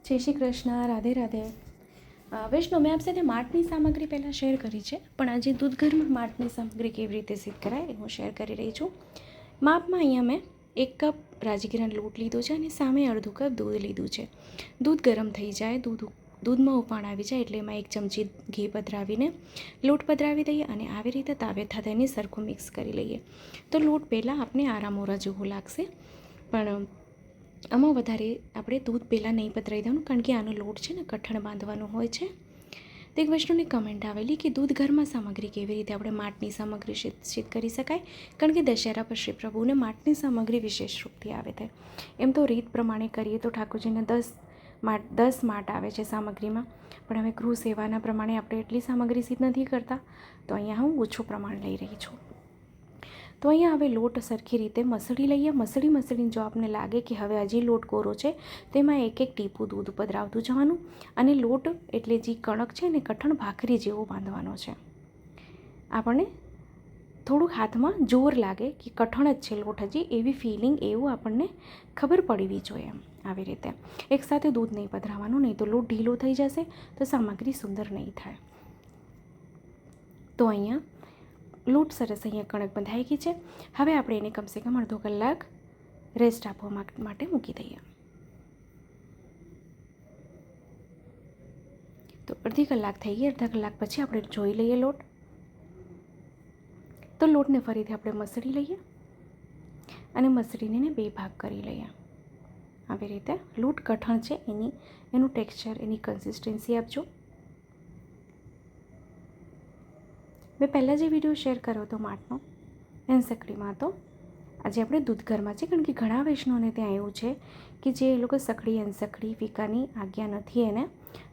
જય શ્રી કૃષ્ણ, રાધે રાધે. વૈષ્ણવ, મેં આપ સાથે માટની સામગ્રી પહેલાં શેર કરી છે, પણ આજે દૂધ ઘરમાં માટની સામગ્રી કેવી રીતે સિદ્ધ કરાય એ હું શેર કરી રહી છું. માપમાં અહીંયા મેં 1 કપ રાજગીરાનો લોટ લીધો છે અને સામે અડધું કપ દૂધ લીધું છે. દૂધ ગરમ થઈ જાય, દૂધમાં ઉફાણ આવી જાય એટલે એમાં 1 ચમચી ઘી પધરાવીને લોટ પધરાવી દઈએ અને આવી રીતે તાવેથા તેને સરખું મિક્સ કરી લઈએ. તો લોટ પહેલાં આપણે આરામોરા જેવો લાગશે, પણ આમાં વધારે આપણે દૂધ પહેલાં નહીં પધરાવી દેવાનું, કારણ કે આનો લોટ છે ને કઠણ બાંધવાનો હોય છે. તો એક વસ્તુની કમેન્ટ આવેલી કે દૂધ ઘરમાં સામગ્રી કેવી રીતે આપણે માટની સામગ્રી સિદ્ધ કરી શકાય, કારણ કે દશેરા પર શ્રી પ્રભુને માટની સામગ્રી વિશેષ રૂપથી આવે છે. એમ તો રીત પ્રમાણે કરીએ તો ઠાકોરજીને 10 માટ આવે છે સામગ્રીમાં, પણ હવે ગૃહ સેવાના પ્રમાણે આપણે એટલી સામગ્રી સિદ્ધ નથી કરતા, તો અહીંયા હું ઓછું પ્રમાણ લઈ રહી છું. તો અહીંયા હવે લોટ સરખી રીતે મસળી લઈએ. મસળીને જો આપને લાગે કે હવે હજી લોટ કોરો છે, તેમાં 1 ટીપું દૂધ પધરાવતું જવાનું અને લોટ એટલે જે કણક છે ને કઠણ ભાખરી જેવો બાંધવાનો છે. આપણને થોડુંક હાથમાં જોર લાગે કે કઠણ જ છે લોટ હજી, એવી ફિલિંગ, એવું આપણને ખબર પડવી જોઈએ. એમ આવી રીતે એકસાથે દૂધ નહીં પધરાવવાનું, નહીં તો લોટ ઢીલો થઈ જશે તો સામગ્રી સુંદર નહીં થાય. તો અહીંયા લોટ સરસ અહીંયા કણક બંધાઈ ગઈ છે. હવે આપણે એને કમસે કમ અડધો કલાક રેસ્ટ આપવા માટે મૂકી દઈએ. તો અડધી કલાક થઈ ગઈ. અડધા કલાક પછી આપણે જોઈ લઈએ લોટ. તો લોટને ફરીથી આપણે મસળી લઈએ અને મસળીને 2 ભાગ કરી લઈએ. આવી રીતે લોટ કઠણ છે એનું ટેક્સચર, એની કન્સિસ્ટન્સી આપજો. મેં પહેલાં જે વિડીયો શેર કર્યો હતો માટનો એનસકડીમાં, તો આજે આપણે દૂધ ઘરમાં છે, કારણ કે ઘણા વૈષ્ણવને ત્યાં એવું છે કે જે લોકો સકડી એનસકડી ફીકાની આજ્ઞા નથી એને,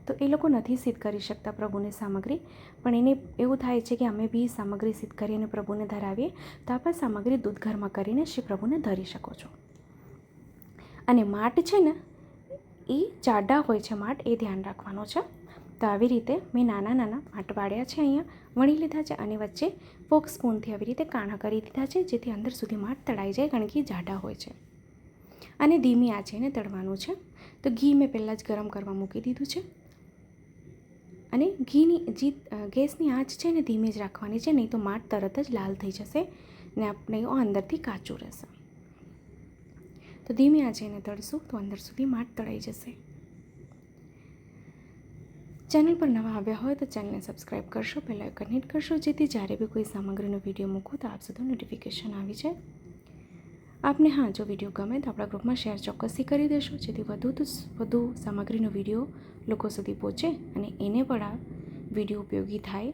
તો એ લોકો નથી સિદ્ધ કરી શકતા પ્રભુને સામગ્રી. પણ એને એવું થાય છે કે અમે બી સામગ્રી સિદ્ધ કરીને પ્રભુને ધરાવીએ, તો આપણે સામગ્રી દૂધ ઘરમાં કરીને શ્રી પ્રભુને ધરી શકો છો. અને માટ છે ને એ જાડા હોય છે, માટ એ ધ્યાન રાખવાનો છે. તો આવી રીતે મેં નાના માટ વાળ્યા છે, અહીંયા વણી લીધા છે અને વચ્ચે ફોક સ્પૂનથી આવી રીતે કાણા કરી દીધા છે, જેથી અંદર સુધી માટ તળાઈ જાય, કારણ કે જાડા હોય છે. અને ધીમી આંચે એને તળવાનું છે. તો ઘી મેં પહેલાં જ ગરમ કરવા મૂકી દીધું છે અને ગેસની આંચ છે ને ધીમી જ રાખવાની છે, નહીં તો માટ તરત જ લાલ થઈ જશે ને આપણે અંદરથી કાચું રહેશે. તો ધીમી આંચે એને તળશું તો અંદર સુધી માટ તળાઈ જશે. ચેનલ પર નવા આવ્યા હોય તો ચેનલને સબસ્ક્રાઈબ કરશો, પહેલાં આઇકન હિટ કરશો, જેથી જ્યારે બી કોઈ સામગ્રીનો વિડીયો મૂકું તો આપ સુધી નોટિફિકેશન આવી જાય. આપને જો વિડીયો ગમે તો આપણા ગ્રુપમાં શેર ચોક્કસથી કરી દેશો, જેથી વધુ સામગ્રીનો વિડીયો લોકો સુધી પહોંચે અને એને પણ આ વિડીયો ઉપયોગી થાય.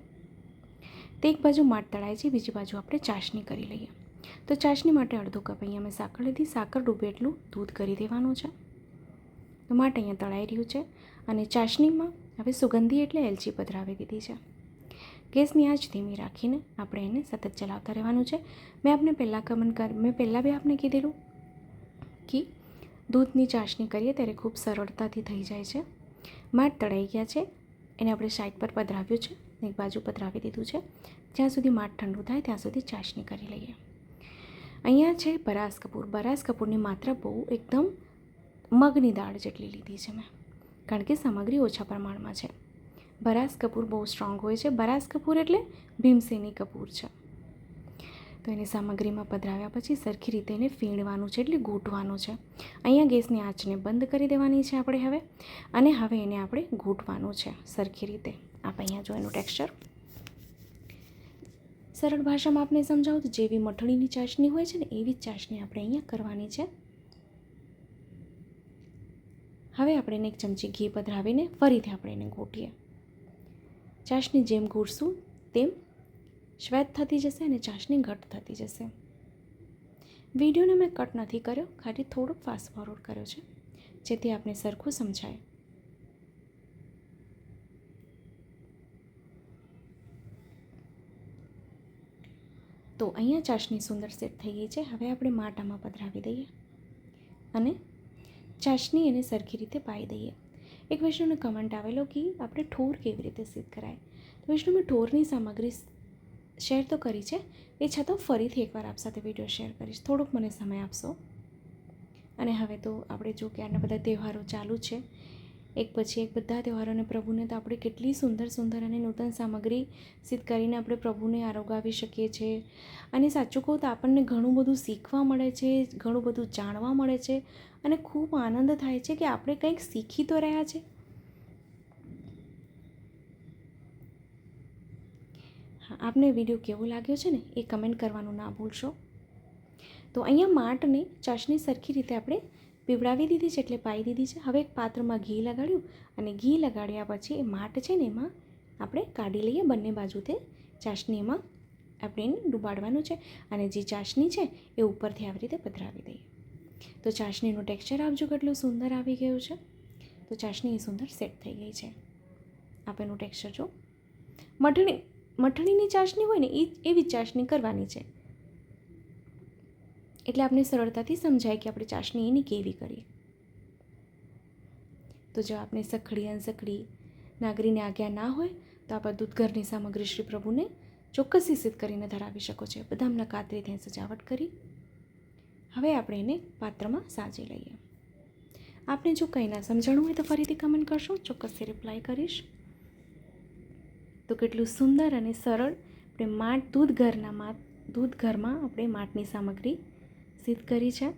તે એક બાજુ માટ તળાય છે, બીજી બાજુ આપણે ચાસણી કરી લઈએ. તો ચાસણી માટે અડધો કપ અહીંયા મેં સાકર લીધી. સાકર ડૂબે એટલું દૂધ કરી દેવાનું છે. તો માટ અહીંયા તળાઈ રહ્યું છે અને ચાસણીમાં હવે સુગંધી એટલે એલચી પધરાવી દીધી છે. ગેસની આંચ ધીમી રાખીને આપણે એને સતત ચલાવતા રહેવાનું છે. મેં પહેલાં બી આપને કીધેલું કે દૂધની ચાસણી કરીએ ત્યારે ખૂબ સરળતાથી થઈ જાય છે. માટ તળાઈ ગયા છે, એને આપણે સાઈડ પર પધરાવ્યું છે, એક બાજુ પધરાવી દીધું છે. જ્યાં સુધી માટ ઠંડુ થાય ત્યાં સુધી ચાસણી કરી લઈએ. અહીંયા છે બરાસ કપૂર. બરાસ કપૂરની માત્રા બહુ એકદમ મગની દાળ જેટલી લીધી છે મેં, કારણ કે સામગ્રી ઓછા પ્રમાણમાં છે. બરાસ કપૂર બહુ સ્ટ્રોંગ હોય છે. બરાસ કપૂર એટલે ભીમસેની કપૂર છે. તો એને સામગ્રીમાં પધરાવ્યા પછી સરખી રીતે એને ફીણવાનું છે, એટલે ગૂંટવાનું છે. અહીંયા ગેસની આંચને બંધ કરી દેવાની છે આપણે હવે, અને હવે એને આપણે ગૂંટવાનું છે સરખી રીતે. આપ અહીંયા જો એનું ટેક્સચર સરળ ભાષામાં આપને સમજાવું તો જેવી મઠડીની ચાસણી હોય છે ને એવી જ ચાસણી આપણે અહીંયા કરવાની છે. હવે આપણે એને 1 ચમચી ઘી પધરાવીને ફરીથી આપણે એને ગૂંટીએ. ચાસણી જેમ ગૂંટશું તેમ શ્વેત થતી જશે અને ચાસણી ઘટ થતી જશે. વિડીયોને મેં કટ નથી કર્યો, ખાલી થોડોક ફાસ્ટ ફોરવર્ડ કર્યો છે, જેથી આપણે સરખું સમજાય. તો અહીંયા ચાસણી સુંદર સેટ થઈ ગઈ છે. હવે આપણે માટમાં પધરાવી દઈએ અને ચાસણી એને સરખી રીતે પાઈ દઈએ. એક વૈષ્ણવને કમેન્ટ આવેલો કે આપણે ઠોર કેવી રીતે સિદ્ધ કરાય. તો વૈષ્ણવ, મેં ઠોરની સામગ્રી શેર તો કરી છે, એ છતાં ફરીથી એકવાર આપ સાથે વિડીયો શેર કરીશ. થોડોક મને સમય આપશો. અને હવે તો આપણે જો કે આના બધા તહેવારો ચાલુ છે, એક પછી એક બધા તહેવારોને પ્રભુને તો આપણે કેટલી સુંદર સુંદર અને નૂતન સામગ્રી સિદ્ધ કરીને આપણે પ્રભુને આરોગાવી શકીએ છીએ. અને સાચું કહું તો આપણને ઘણું બધું શીખવા મળે છે, ઘણું બધું જાણવા મળે છે અને ખૂબ આનંદ થાય છે કે આપણે કંઈક શીખી તો રહ્યા છે. હા, આપને વિડીયો કેવો લાગ્યો છે ને એ કમેન્ટ કરવાનું ના ભૂલશો. તો અહીંયા માટને ચાસણી સરખી રીતે આપણે પીવડાવી દીધી છે, એટલે પાઈ દીધી છે. હવે એક પાત્રમાં ઘી લગાડ્યું અને ઘી લગાડ્યા પછી એ માટ છે ને એમાં આપણે કાઢી લઈએ. બંને બાજુથી ચાસણી એમાં આપણે એને ડુબાડવાનું છે અને જે ચાસણી છે એ ઉપરથી આવી રીતે પધરાવી દઈએ. તો ચાસણીનું ટેક્સચર આપજો કેટલું સુંદર આવી ગયું છે. તો ચાસણી સુંદર સેટ થઈ ગઈ છે. આપ એનું ટેક્સચર જો. મઠણીની ચાસણી હોય ને એવી જ ચાસણી કરવાની છે, એટલે આપણે સરળતાથી સમજાય કે આપણે ચાસણી એની કેવી કરી. તો જો આપણે સખડી અનસખડી નાગરીને આજ્ઞા ના હોય તો આપણા દૂધઘરની સામગ્રી શ્રી પ્રભુને ચોક્કસથી સિદ્ધ કરીને ધરાવી શકો છો. બદામના કાતરીથી સજાવટ કરી હવે આપણે એને પાત્રમાં સાજી લઈએ. આપને જો કંઈ ના સમજાણું હોય તો ફરીથી કમેન્ટ કરશો, ચોક્કસથી રિપ્લાય કરીશ. તો કેટલું સુંદર અને સરળ આપણે દૂધઘરમાં આપણે માટની સામગ્રી સિદ્ધ કરી છે.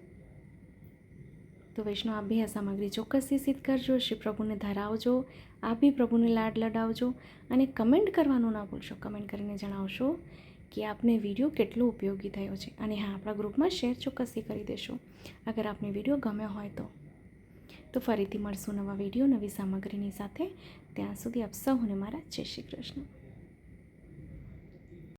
તો વૈષ્ણવ આપ બી આ સામગ્રી ચોક્કસથી સિદ્ધ કરજો, શ્રી પ્રભુને ધરાવજો, આપ બી પ્રભુને લાડ લડાવજો અને કમેન્ટ કરવાનું ના ભૂલશો. કમેન્ટ કરીને જણાવશો કે આપને વિડીયો કેટલો ઉપયોગી થયો છે. અને હા, આપણા ગ્રુપમાં શેર ચોક્કસથી કરી દેશો અગર આપને વિડીયો ગમ્યો હોય તો ફરીથી મળશું નવા વિડીયો નવી સામગ્રીની સાથે. ત્યાં સુધી આપ સૌને મારા જય શ્રી કૃષ્ણ.